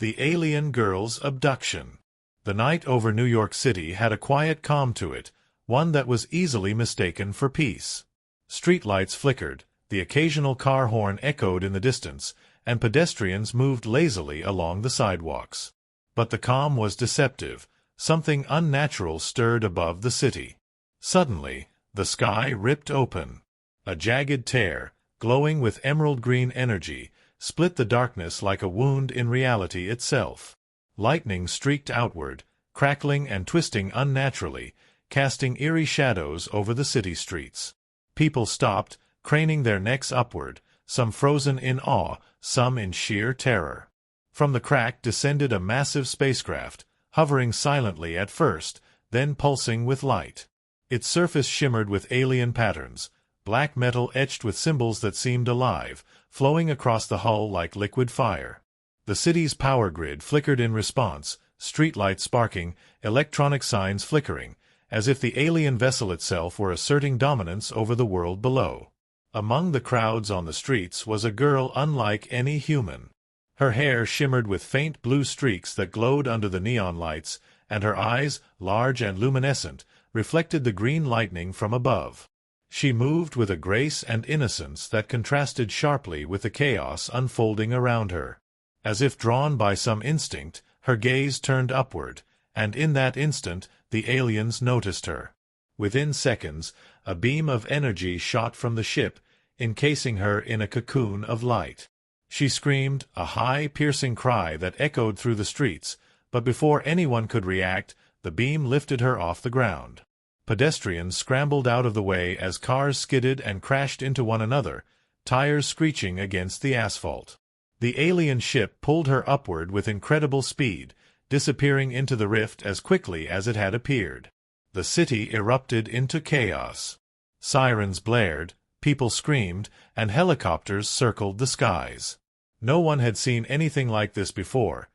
The alien girl's abduction. The night over New York City had a quiet calm to it, one that was easily mistaken for peace. Streetlights flickered, the occasional car horn echoed in the distance, and pedestrians moved lazily along the sidewalks. But the calm was deceptive. Something unnatural stirred above the city. Suddenly, the sky ripped open. A jagged tear, glowing with emerald-green energy, split the darkness like a wound in reality itself. Lightning streaked outward, crackling and twisting unnaturally, casting eerie shadows over the city streets. People stopped, craning their necks upward, some frozen in awe, some in sheer terror. From the crack descended a massive spacecraft, hovering silently at first, then pulsing with light. Its surface shimmered with alien patterns, black metal etched with symbols that seemed alive, flowing across the hull like liquid fire. The city's power grid flickered in response, streetlights sparking, electronic signs flickering, as if the alien vessel itself were asserting dominance over the world below. Among the crowds on the streets was a girl unlike any human. Her hair shimmered with faint blue streaks that glowed under the neon lights, and her eyes, large and luminescent, reflected the green lightning from above. She moved with a grace and innocence that contrasted sharply with the chaos unfolding around her. As if drawn by some instinct, her gaze turned upward, and in that instant the aliens noticed her. Within seconds, a beam of energy shot from the ship, encasing her in a cocoon of light. She screamed, a high, piercing cry that echoed through the streets, but before anyone could react, the beam lifted her off the ground. Pedestrians scrambled out of the way as cars skidded and crashed into one another, tires screeching against the asphalt. The alien ship pulled her upward with incredible speed, disappearing into the rift as quickly as it had appeared. The city erupted into chaos. Sirens blared, people screamed, and helicopters circled the skies. No one had seen anything like this before.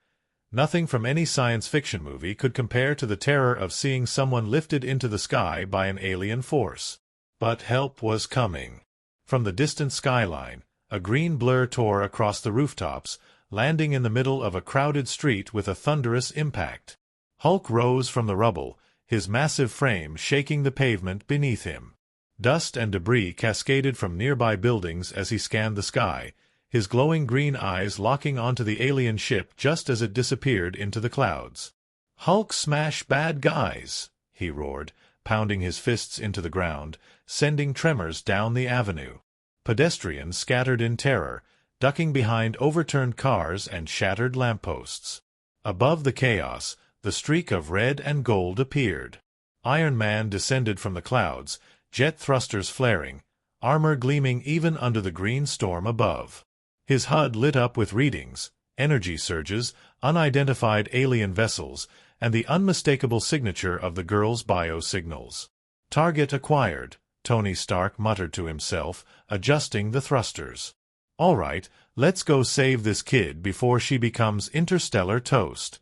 Nothing from any science fiction movie could compare to the terror of seeing someone lifted into the sky by an alien force. But help was coming. From the distant skyline, a green blur tore across the rooftops, landing in the middle of a crowded street with a thunderous impact. Hulk rose from the rubble, his massive frame shaking the pavement beneath him. Dust and debris cascaded from nearby buildings as he scanned the sky, his glowing green eyes locking onto the alien ship just as it disappeared into the clouds. "Hulk smash bad guys!" he roared, pounding his fists into the ground, sending tremors down the avenue. Pedestrians scattered in terror, ducking behind overturned cars and shattered lampposts. Above the chaos, the streak of red and gold appeared. Iron Man descended from the clouds, jet thrusters flaring, armor gleaming even under the green storm above. His HUD lit up with readings, energy surges, unidentified alien vessels, and the unmistakable signature of the girl's biosignals. "Target acquired," Tony Stark muttered to himself, adjusting the thrusters. "All right, let's go save this kid before she becomes interstellar toast."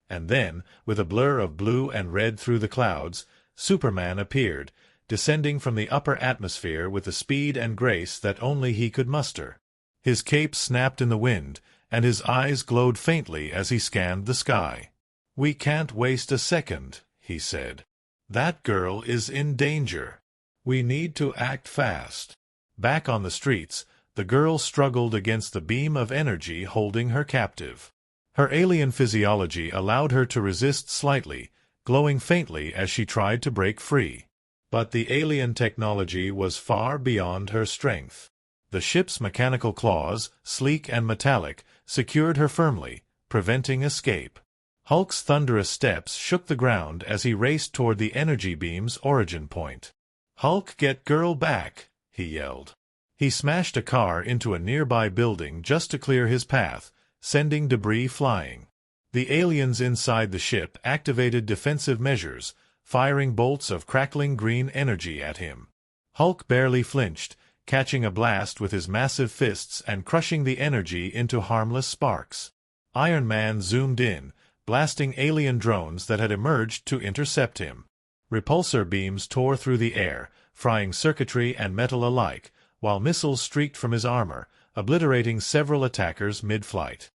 And then, with a blur of blue and red through the clouds, Superman appeared, descending from the upper atmosphere with the speed and grace that only he could muster. His cape snapped in the wind, and his eyes glowed faintly as he scanned the sky. "We can't waste a second," he said. "That girl is in danger. We need to act fast." Back on the streets, the girl struggled against the beam of energy holding her captive. Her alien physiology allowed her to resist slightly, glowing faintly as she tried to break free. But the alien technology was far beyond her strength. The ship's mechanical claws, sleek and metallic, secured her firmly, preventing escape. Hulk's thunderous steps shook the ground as he raced toward the energy beam's origin point. "Hulk, get girl back!" he yelled. He smashed a car into a nearby building just to clear his path, sending debris flying. The aliens inside the ship activated defensive measures, firing bolts of crackling green energy at him. Hulk barely flinched, catching a blast with his massive fists and crushing the energy into harmless sparks. Iron Man zoomed in, blasting alien drones that had emerged to intercept him. Repulsor beams tore through the air, frying circuitry and metal alike, while missiles streaked from his armor, obliterating several attackers mid-flight.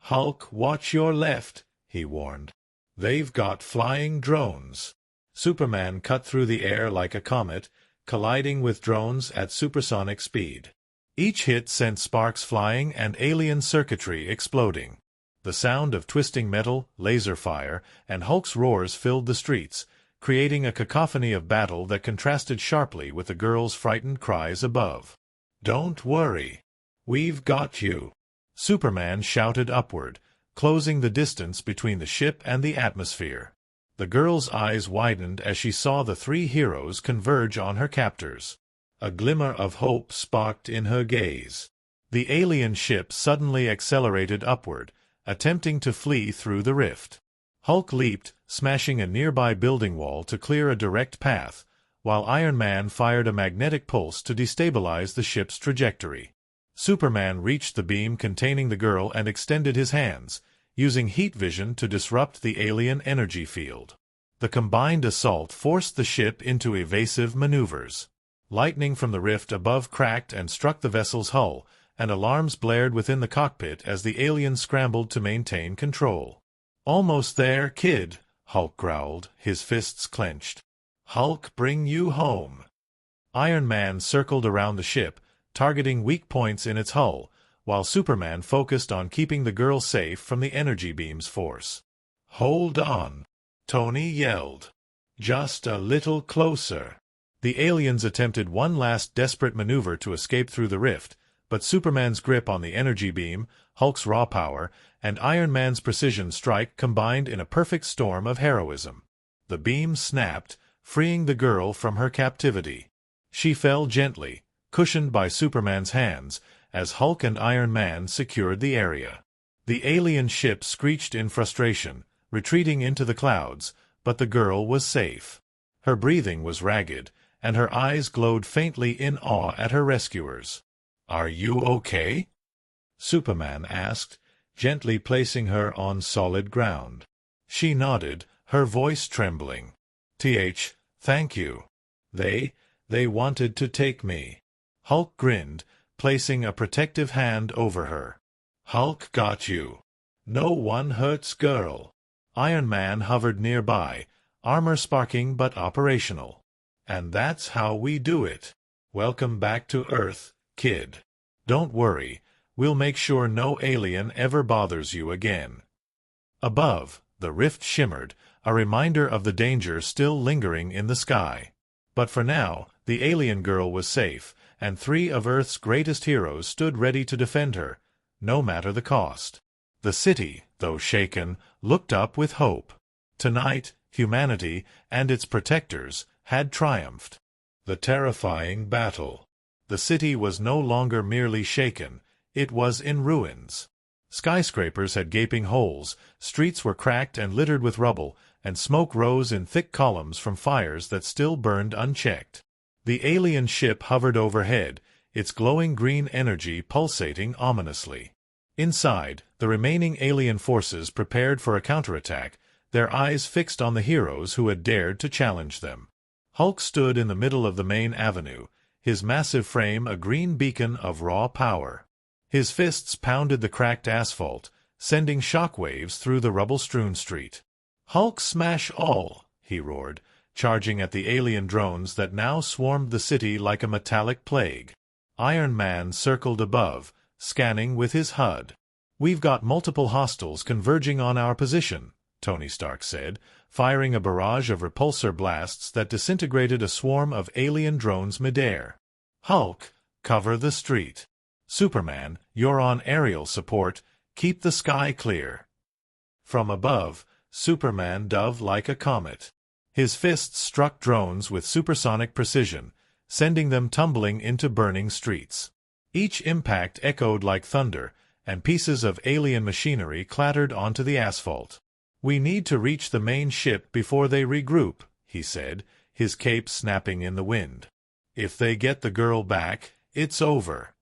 "Hulk, watch your left," he warned. "They've got flying drones." Superman cut through the air like a comet, colliding with drones at supersonic speed. Each hit sent sparks flying and alien circuitry exploding. The sound of twisting metal, laser fire, and Hulk's roars filled the streets, creating a cacophony of battle that contrasted sharply with the girls' frightened cries above. "Don't worry. We've got you," Superman shouted upward, closing the distance between the ship and the atmosphere. The girl's eyes widened as she saw the three heroes converge on her captors. A glimmer of hope sparked in her gaze. The alien ship suddenly accelerated upward, attempting to flee through the rift. Hulk leaped, smashing a nearby building wall to clear a direct path, while Iron Man fired a magnetic pulse to destabilize the ship's trajectory. Superman reached the beam containing the girl and extended his hands, using heat vision to disrupt the alien energy field. The combined assault forced the ship into evasive maneuvers. Lightning from the rift above cracked and struck the vessel's hull, and alarms blared within the cockpit as the aliens scrambled to maintain control. "Almost there, kid," Hulk growled, his fists clenched. "Hulk, bring you home." Iron Man circled around the ship, targeting weak points in its hull, while Superman focused on keeping the girl safe from the energy beam's force. "Hold on," Tony yelled. "Just a little closer." The aliens attempted one last desperate maneuver to escape through the rift, but Superman's grip on the energy beam, Hulk's raw power, and Iron Man's precision strike combined in a perfect storm of heroism. The beam snapped, freeing the girl from her captivity. She fell gently, cushioned by Superman's hands, as Hulk and Iron Man secured the area. The alien ship screeched in frustration, retreating into the clouds, but the girl was safe. Her breathing was ragged, and her eyes glowed faintly in awe at her rescuers. "Are you okay?" Superman asked, gently placing her on solid ground. She nodded, her voice trembling. Thank you. They wanted to take me." Hulk grinned, placing a protective hand over her. "Hulk got you. No one hurts girl." Iron Man hovered nearby, armor sparking but operational. "And that's how we do it. Welcome back to Earth, kid. Don't worry, we'll make sure no alien ever bothers you again." Above, the rift shimmered, a reminder of the danger still lingering in the sky. But for now, the alien girl was safe, and three of Earth's greatest heroes stood ready to defend her, no matter the cost. The city, though shaken, looked up with hope. Tonight, humanity and its protectors had triumphed. The terrifying battle. The city was no longer merely shaken, it was in ruins. Skyscrapers had gaping holes, streets were cracked and littered with rubble, and smoke rose in thick columns from fires that still burned unchecked. The alien ship hovered overhead, its glowing green energy pulsating ominously. Inside, the remaining alien forces prepared for a counterattack, their eyes fixed on the heroes who had dared to challenge them. Hulk stood in the middle of the main avenue, his massive frame a green beacon of raw power. His fists pounded the cracked asphalt, sending shockwaves through the rubble-strewn street. "Hulk smash all!" he roared, charging at the alien drones that now swarmed the city like a metallic plague. Iron Man circled above, scanning with his HUD. "We've got multiple hostiles converging on our position," Tony Stark said, firing a barrage of repulsor blasts that disintegrated a swarm of alien drones midair. "Hulk, cover the street. Superman, you're on aerial support, keep the sky clear." From above, Superman dove like a comet. His fists struck drones with supersonic precision, sending them tumbling into burning streets. Each impact echoed like thunder, and pieces of alien machinery clattered onto the asphalt. "We need to reach the main ship before they regroup," he said, his cape snapping in the wind. "If they get the girl back, it's over."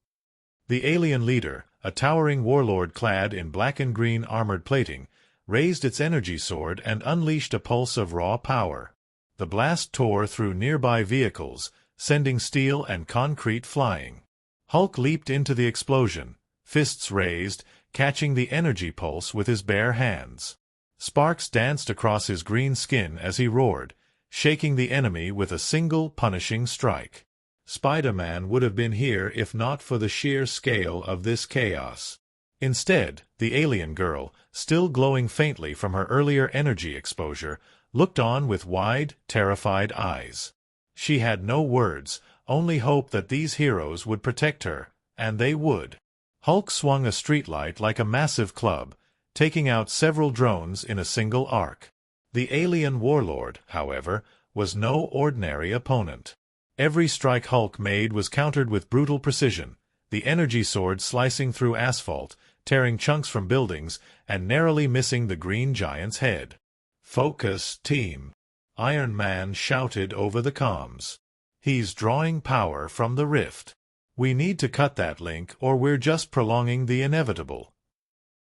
The alien leader, a towering warlord clad in black and green armored plating, raised its energy sword and unleashed a pulse of raw power. The blast tore through nearby vehicles, sending steel and concrete flying. Hulk leaped into the explosion, fists raised, catching the energy pulse with his bare hands. Sparks danced across his green skin as he roared, shaking the enemy with a single punishing strike. Spider-Man would have been here if not for the sheer scale of this chaos. Instead, the alien girl, still glowing faintly from her earlier energy exposure, looked on with wide, terrified eyes. She had no words, only hope that these heroes would protect her, and they would. Hulk swung a streetlight like a massive club, taking out several drones in a single arc. The alien warlord, however, was no ordinary opponent. Every strike Hulk made was countered with brutal precision, the energy sword slicing through asphalt, tearing chunks from buildings, and narrowly missing the green giant's head. "Focus, team," Iron Man shouted over the comms. "He's drawing power from the rift. We need to cut that link or we're just prolonging the inevitable."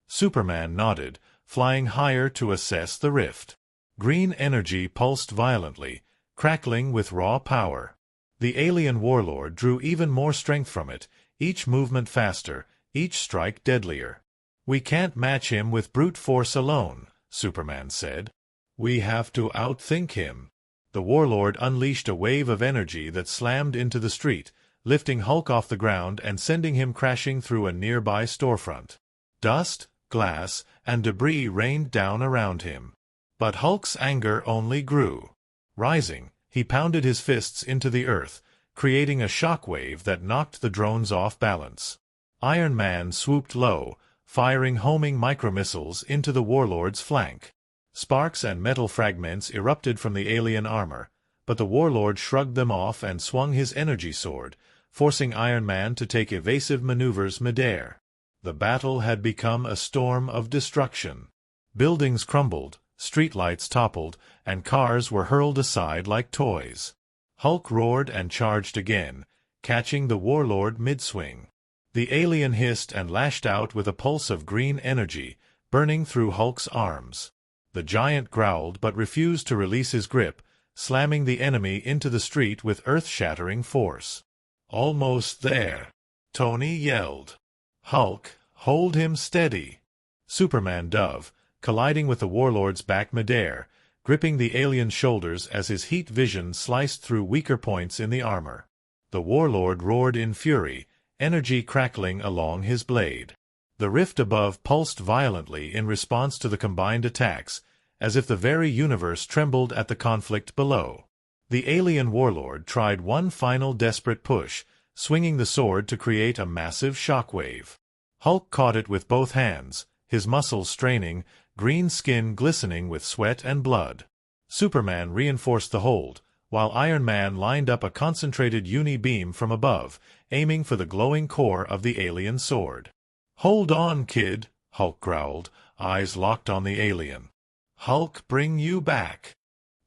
Superman nodded, flying higher to assess the rift. Green energy pulsed violently, crackling with raw power. The alien warlord drew even more strength from it, each movement faster, each strike deadlier. "We can't match him with brute force alone," Superman said. "We have to outthink him." The warlord unleashed a wave of energy that slammed into the street, lifting Hulk off the ground and sending him crashing through a nearby storefront. Dust, glass, and debris rained down around him. But Hulk's anger only grew. Rising, he pounded his fists into the earth, creating a shockwave that knocked the drones off balance. Iron Man swooped low, firing homing micromissiles into the warlord's flank. Sparks and metal fragments erupted from the alien armor, but the warlord shrugged them off and swung his energy sword, forcing Iron Man to take evasive maneuvers midair. The battle had become a storm of destruction. Buildings crumbled, streetlights toppled, and cars were hurled aside like toys. Hulk roared and charged again, catching the warlord mid-swing. The alien hissed and lashed out with a pulse of green energy, burning through Hulk's arms. The giant growled but refused to release his grip, slamming the enemy into the street with earth-shattering force. "Almost there," Tony yelled. "Hulk, hold him steady." Superman dove, colliding with the warlord's back midair, gripping the alien's shoulders as his heat vision sliced through weaker points in the armor. The warlord roared in fury, energy crackling along his blade. The rift above pulsed violently in response to the combined attacks, as if the very universe trembled at the conflict below. The alien warlord tried one final desperate push, swinging the sword to create a massive shockwave. Hulk caught it with both hands, his muscles straining, green skin glistening with sweat and blood. Superman reinforced the hold, while Iron Man lined up a concentrated uni-beam from above, aiming for the glowing core of the alien sword. "Hold on, kid," Hulk growled, eyes locked on the alien. "Hulk, bring you back."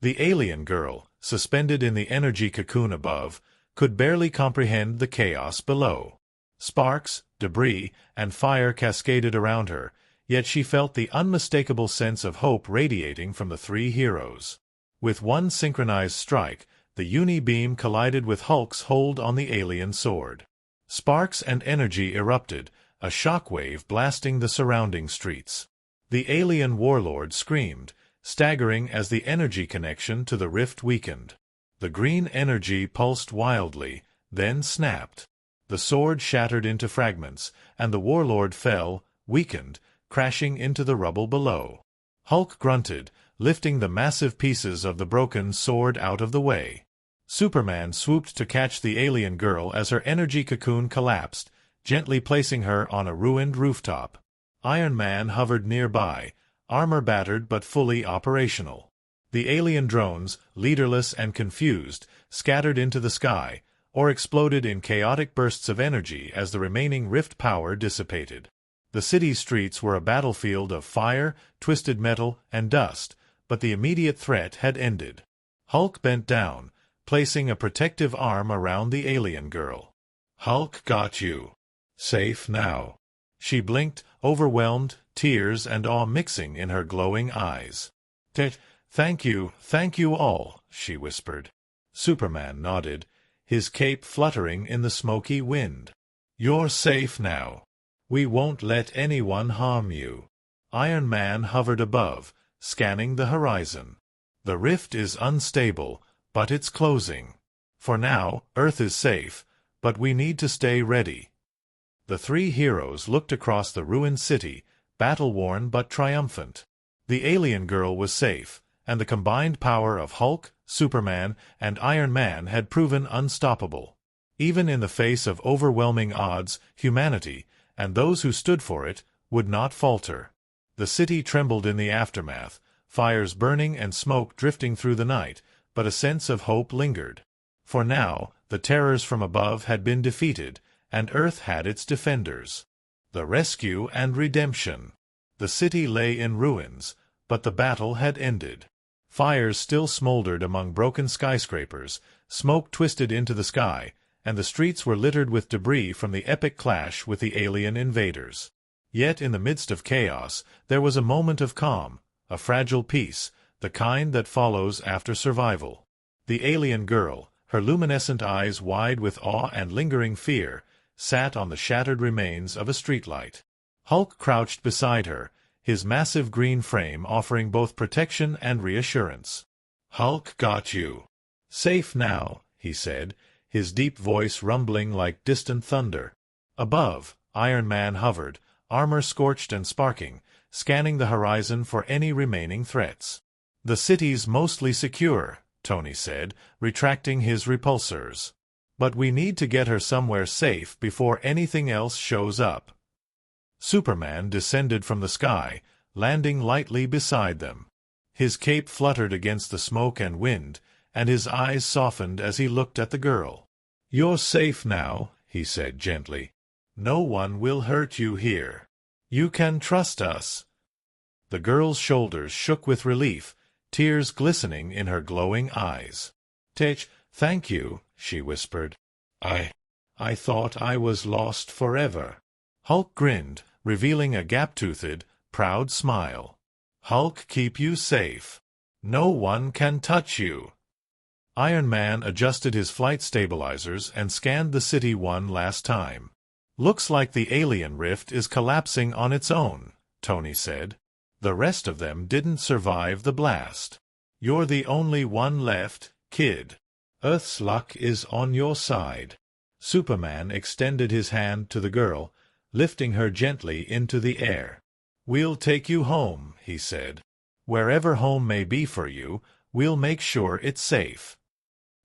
The alien girl, suspended in the energy cocoon above, could barely comprehend the chaos below. Sparks, debris, and fire cascaded around her, yet she felt the unmistakable sense of hope radiating from the three heroes. With one synchronized strike, the uni-beam collided with Hulk's hold on the alien sword. Sparks and energy erupted, a shockwave blasting the surrounding streets. The alien warlord screamed, staggering as the energy connection to the rift weakened. The green energy pulsed wildly, then snapped. The sword shattered into fragments, and the warlord fell, weakened, crashing into the rubble below. Hulk grunted, lifting the massive pieces of the broken sword out of the way. Superman swooped to catch the alien girl as her energy cocoon collapsed, gently placing her on a ruined rooftop. Iron Man hovered nearby, armor battered but fully operational. The alien drones, leaderless and confused, scattered into the sky, or exploded in chaotic bursts of energy as the remaining rift power dissipated. The city's streets were a battlefield of fire, twisted metal, and dust, but the immediate threat had ended. Hulk bent down, placing a protective arm around the alien girl. "Hulk got you. Safe now." She blinked, overwhelmed, tears and awe mixing in her glowing eyes. Thank you all," she whispered. Superman nodded, his cape fluttering in the smoky wind. "You're safe now." We won't let anyone harm you. Iron Man hovered above, scanning the horizon. The rift is unstable, but it's closing. For now, Earth is safe, but we need to stay ready. The three heroes looked across the ruined city, battle-worn but triumphant. The alien girl was safe, and the combined power of Hulk, Superman, and Iron Man had proven unstoppable. Even in the face of overwhelming odds, humanity, and those who stood for it, would not falter. The city trembled in the aftermath, fires burning and smoke drifting through the night, but a sense of hope lingered. For now, the terrors from above had been defeated, and Earth had its defenders. The rescue and redemption. The city lay in ruins, but the battle had ended. Fires still smoldered among broken skyscrapers, smoke twisted into the sky, and the streets were littered with debris from the epic clash with the alien invaders. Yet in the midst of chaos, there was a moment of calm, a fragile peace, the kind that follows after survival. The alien girl, her luminescent eyes wide with awe and lingering fear, sat on the shattered remains of a streetlight. Hulk crouched beside her, his massive green frame offering both protection and reassurance. "Hulk got you. Safe now," he said, his deep voice rumbling like distant thunder. Above, Iron Man hovered, armor scorched and sparking, scanning the horizon for any remaining threats. "The city's mostly secure," Tony said, retracting his repulsors. "But we need to get her somewhere safe before anything else shows up." Superman descended from the sky, landing lightly beside them. His cape fluttered against the smoke and wind, and his eyes softened as he looked at the girl. "You're safe now," he said gently. "No one will hurt you here. You can trust us." The girl's shoulders shook with relief, tears glistening in her glowing eyes. Thank you," she whispered. I thought I was lost forever." Hulk grinned, revealing a gap-toothed, proud smile. "Hulk keep you safe. No one can touch you." Iron Man adjusted his flight stabilizers and scanned the city one last time. "Looks like the alien rift is collapsing on its own," Tony said. "The rest of them didn't survive the blast. You're the only one left, kid. Earth's luck is on your side." Superman extended his hand to the girl, lifting her gently into the air. "We'll take you home," he said. "Wherever home may be for you, we'll make sure it's safe."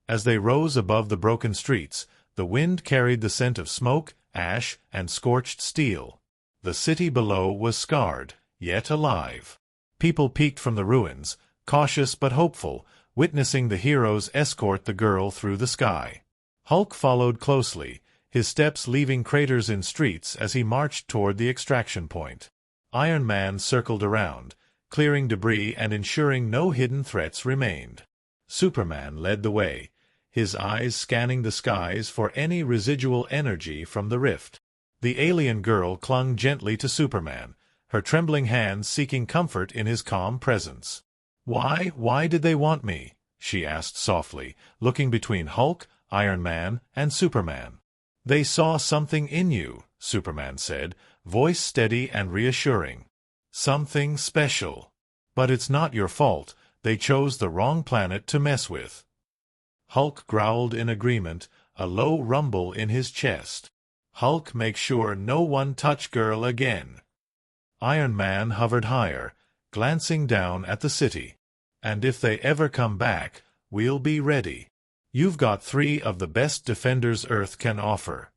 As they rose above the broken streets, the wind carried the scent of smoke, ash, and scorched steel. The city below was scarred, yet alive. People peeked from the ruins, cautious but hopeful, witnessing the heroes escort the girl through the sky. Hulk followed closely, his steps leaving craters in streets as he marched toward the extraction point. Iron Man circled around, clearing debris and ensuring no hidden threats remained. Superman led the way, his eyes scanning the skies for any residual energy from the rift. The alien girl clung gently to Superman, her trembling hands seeking comfort in his calm presence. Why did they want me?" she asked softly, looking between Hulk, Iron Man, and Superman. "They saw something in you," Superman said, voice steady and reassuring. "Something special. But it's not your fault. They chose the wrong planet to mess with." Hulk growled in agreement, a low rumble in his chest. "Hulk, make sure no one touch girl again." Iron Man hovered higher, glancing down at the city. "And if they ever come back, we'll be ready. You've got 3 of the best defenders Earth can offer."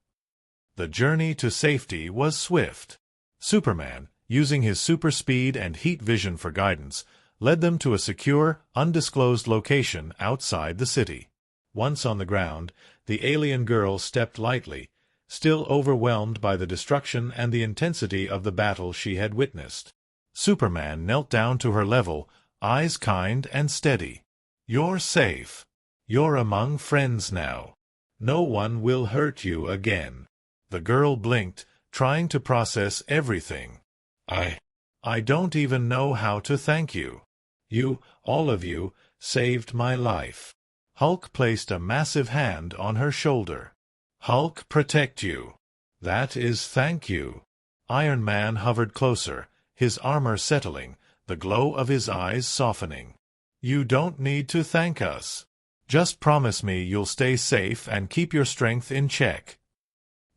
The journey to safety was swift. Superman, using his super speed and heat vision for guidance, led them to a secure, undisclosed location outside the city. Once on the ground, the alien girl stepped lightly, still overwhelmed by the destruction and the intensity of the battle she had witnessed. Superman knelt down to her level, eyes kind and steady. "You're safe. You're among friends now. No one will hurt you again." The girl blinked, trying to process everything. I don't even know how to thank you. You, all of you, saved my life." Hulk placed a massive hand on her shoulder. "Hulk protect you. That is thank you." Iron Man hovered closer, his armor settling, the glow of his eyes softening. "You don't need to thank us. Just promise me you'll stay safe and keep your strength in check."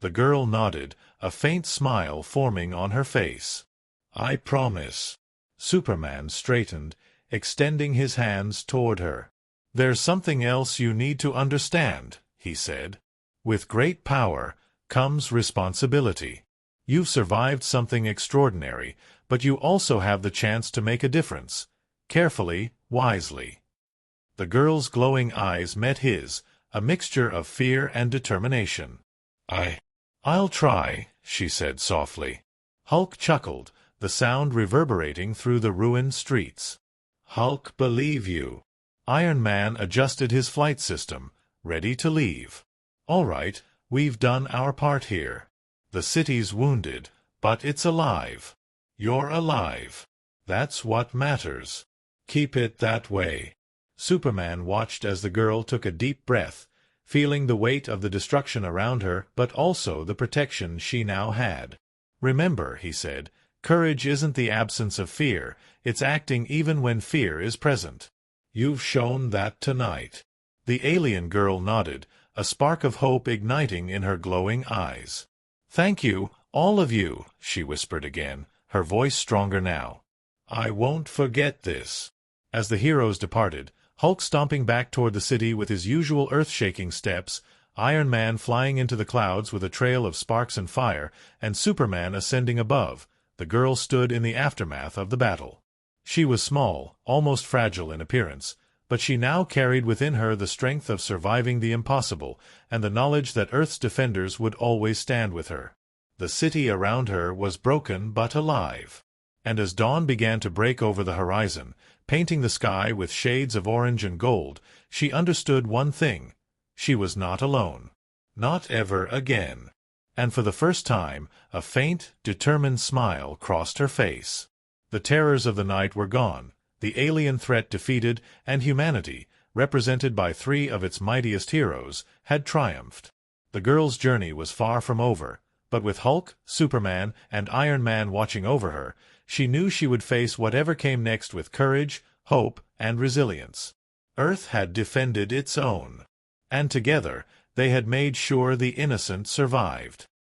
The girl nodded, a faint smile forming on her face. "I promise." Superman straightened, extending his hands toward her. "There's something else you need to understand," he said. "With great power comes responsibility. You've survived something extraordinary, but you also have the chance to make a difference. Carefully, wisely." The girl's glowing eyes met his, a mixture of fear and determination. I'll try," she said softly. Hulk chuckled, the sound reverberating through the ruined streets. "Hulk believe you." Iron Man adjusted his flight system, ready to leave. "All right, we've done our part here. The city's wounded, but it's alive. You're alive. That's what matters. Keep it that way." Superman watched as the girl took a deep breath, feeling the weight of the destruction around her, but also the protection she now had. "Remember," he said, "courage isn't the absence of fear, it's acting even when fear is present. You've shown that tonight." The alien girl nodded, a spark of hope igniting in her glowing eyes. "Thank you, all of you," she whispered again, her voice stronger now. "I won't forget this." As the heroes departed, Hulk stomping back toward the city with his usual earth-shaking steps, Iron Man flying into the clouds with a trail of sparks and fire, and Superman ascending above, the girl stood in the aftermath of the battle. She was small, almost fragile in appearance, but she now carried within her the strength of surviving the impossible, and the knowledge that Earth's defenders would always stand with her. The city around her was broken but alive. And as dawn began to break over the horizon, painting the sky with shades of orange and gold, she understood one thing: she was not alone. Not ever again. And for the first time, a faint, determined smile crossed her face. The terrors of the night were gone, the alien threat defeated, and humanity, represented by three of its mightiest heroes, had triumphed. The girl's journey was far from over, but with Hulk, Superman, and Iron Man watching over her, she knew she would face whatever came next with courage, hope, and resilience. Earth had defended its own. And together, they had made sure the innocent survived.